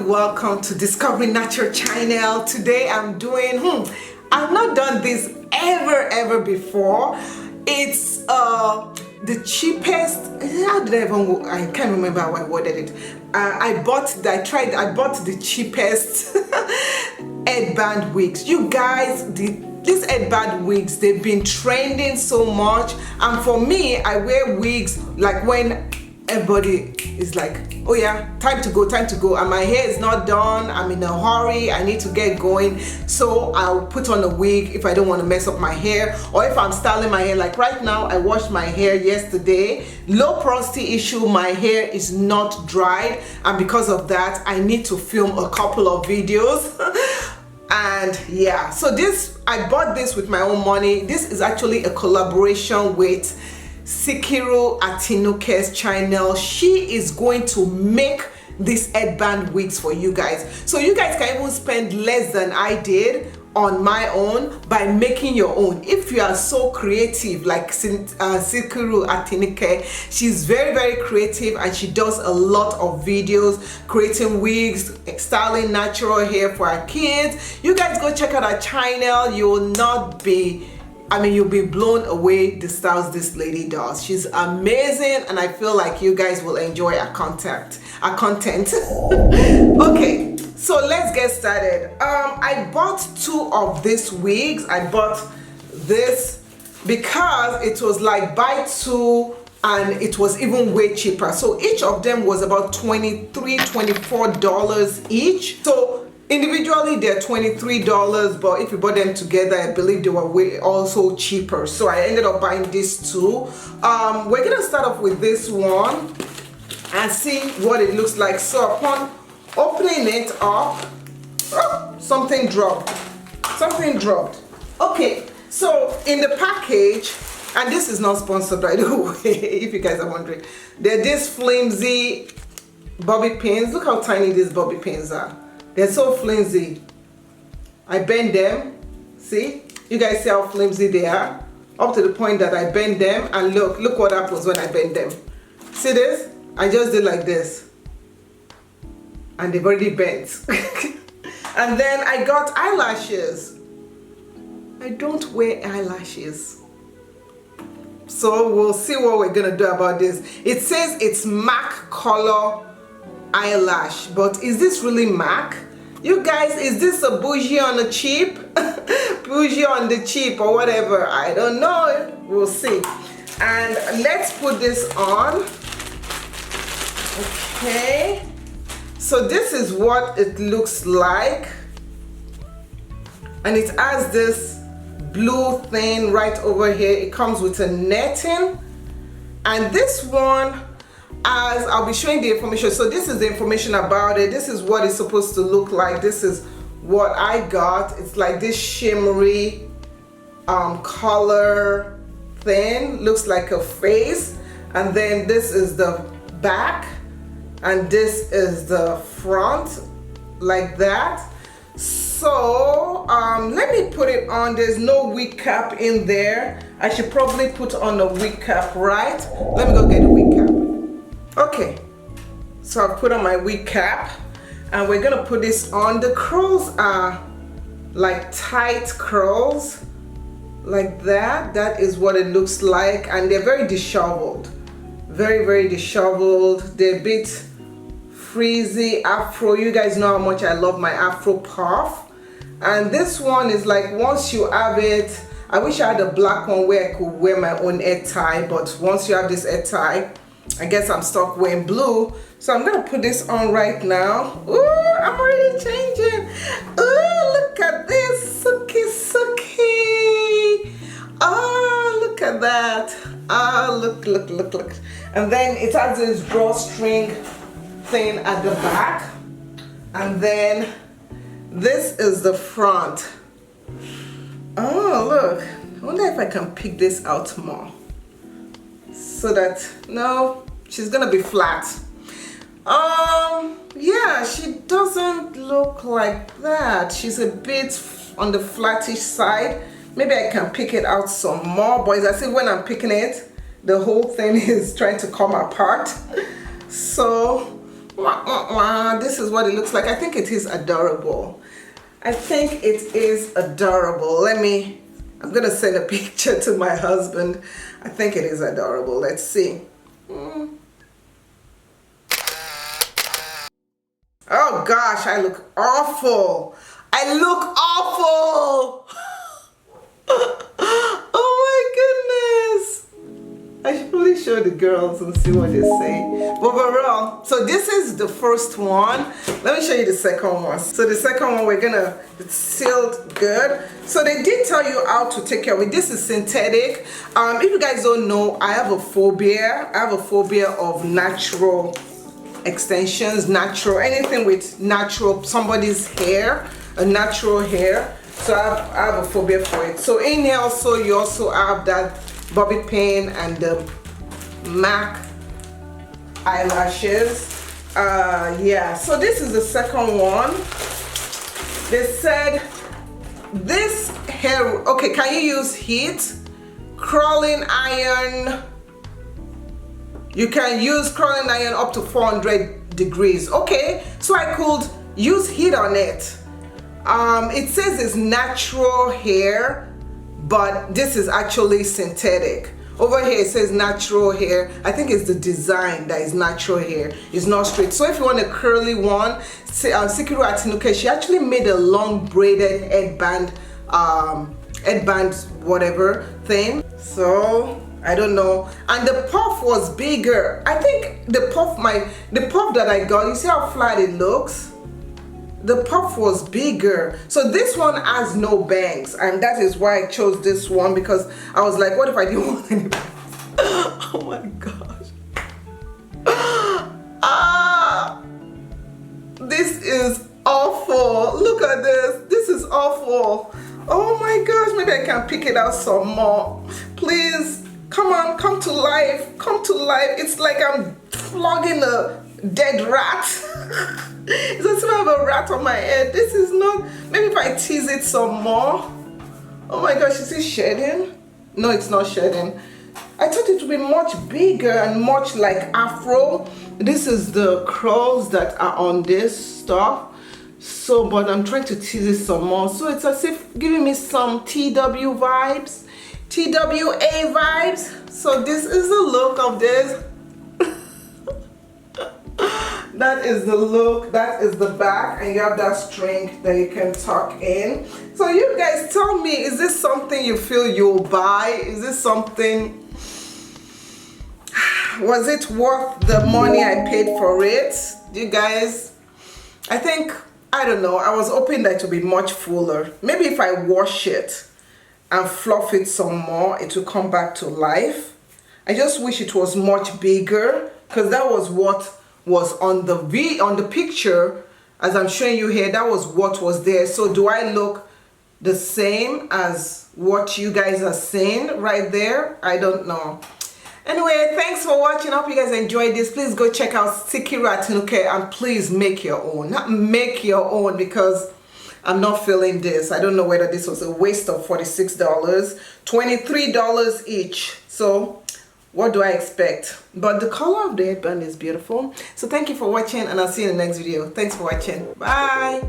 and welcome to Discovering Natural channel. Today I'm doing I've not done this ever before. It's the cheapest. How did I even, I can't remember how I worded it. I bought the cheapest headband wigs. You guys, these headband wigs, they've been trending so much, and for me, I wear wigs like when everybody is like, oh yeah, time to go, and my hair is not done, I'm in a hurry, I need to get going, so I'll put on a wig if I don't want to mess up my hair, or if I'm styling my hair. Like right now, I washed my hair yesterday, low porosity issue, my hair is not dried, and because of that I need to film a couple of videos. And yeah, so I bought this with my own money. This is actually a collaboration with Sikiru Atinuke's channel. She is going to make these headband wigs for you guys, so you guys can even spend less than I did on my own by making your own. If you are so creative like Sikiru Atinuke, she's very creative, and she does a lot of videos creating wigs, styling natural hair for our kids. You guys go check out her channel. You will not be, you'll be blown away the styles this lady does. She's amazing, and I feel like you guys will enjoy our content. Okay, so let's get started. I bought two of these wigs. I bought this because it was like buy two, and it was even way cheaper. So each of them was about $24 each. So individually they're $23, but if you bought them together, I believe they were way also cheaper. So I ended up buying these two. We're gonna start off with this one and see what it looks like. So upon opening it up, something dropped. Okay, so in the package, and this is not sponsored by the way, if you guys are wondering, they're these flimsy bobby pins. Look how tiny these bobby pins are. They're so flimsy. I bend them. See? You guys see how flimsy they are? Up to the point that I bend them, and look what happens when I bend them. See this? I just did like this, and they've already bent. And then I got eyelashes. I don't wear eyelashes, so we'll see what we're gonna do about this. It says it's MAC color eyelash, but is this really MAC? You guys, is this a bougie on the cheap? Bougie on the cheap or whatever, I don't know. We'll see. And let's put this on. Okay, so this is what it looks like, and it has this blue thing right over here. It comes with a netting, and this one, as I'll be showing the information, so this is the information about it. This is what it's supposed to look like. This is what I got. It's like this shimmery color thing, looks like a face, and then this is the back, and this is the front, like that. So let me put it on. There's no wig cap in there. I should probably put on a wig cap, right? Let me go get a wig cap. Okay, so I've put on my wig cap, and we're gonna put this on. The curls are like tight curls, like that. That is what it looks like, and they're very disheveled, very disheveled. They're a bit frizzy afro. You guys know how much I love my afro puff, and this one is like, once you have it, I wish I had a black one where I could wear my own head tie, but once you have this head tie, I guess I'm stuck wearing blue. So I'm gonna put this on right now. Ooh, I'm already changing. Ooh, look at this, suki. Oh, look at that. Oh, look. And then it has this drawstring thing at the back, and then this is the front. Oh, look. I wonder if I can pick this out more, so that, no, she's gonna be flat. Yeah, she doesn't look like that. She's a bit on the flattish side. Maybe I can pick it out some more, but it's as if when I'm picking it, the whole thing is trying to come apart. So This is what it looks like. I think it is adorable. I think it is adorable. I'm gonna send a picture to my husband. I think it is adorable. Let's see. Oh gosh, I look awful. I look awful. Oh my goodness. I should probably show the girls and see what they say. But overall, so this is the first one. Let me show you the second one. So the second one, it's sealed good. So they did tell you how to take care of it. This is synthetic. If you guys don't know, I have a phobia. I have a phobia of natural extensions, anything with natural, somebody's hair, a natural hair. So I have a phobia for it. So in here also, you also have that bobby pin and the MAC eyelashes. Yeah, so this is the second one. They said this hair, okay, can you use heat? Curling iron. You can use curling iron up to 400 degrees. Okay, so I could use heat on it. It says it's natural hair, but this is actually synthetic. Over here it says natural hair. I think it's the design that is natural hair. It's not straight. So if you want a curly one, Sikiru Atinuke, she actually made a long braided headband, whatever thing. So I don't know. And the puff was bigger. I think the puff that I got, you see how flat it looks? The puff was bigger. So this one has no bangs, and that is why I chose this one, because I was like, what if I didn't want any bangs? Oh my gosh. This is awful. Look at this. This is awful. Oh my gosh, maybe I can pick it out some more. Please, come on, come to life. Come to life. It's like I'm flogging a dead rat. It's as if I have a rat on my head. This is not, maybe if I tease it some more. Oh my gosh, is it shedding? No, it's not shedding. I thought it would be much bigger and much like afro. This is the curls that are on this stuff. So, but I'm trying to tease it some more. So it's as if giving me some TW vibes, TWA vibes. So this is the look of this. That is the look, that is the back, and you have that string that you can tuck in. So you guys tell me, is this something you feel you'll buy? Is this something, was it worth the money I paid for it? You guys, I think, I don't know, I was hoping that it would be much fuller. Maybe if I wash it and fluff it some more, it will come back to life. I just wish it was much bigger, because that was what was on the picture as I'm showing you here. That was what was there. So do I look the same as what you guys are seeing right there? I don't know. Anyway, thanks for watching. I hope you guys enjoyed this. Please go check out Sikiru Atinuke and please make your own. Not make your own, because I'm not feeling this. I don't know whether this was a waste of $46, $23 each. So what do I expect? But the color of the headband is beautiful. So thank you for watching, and I'll see you in the next video. Thanks for watching. Bye.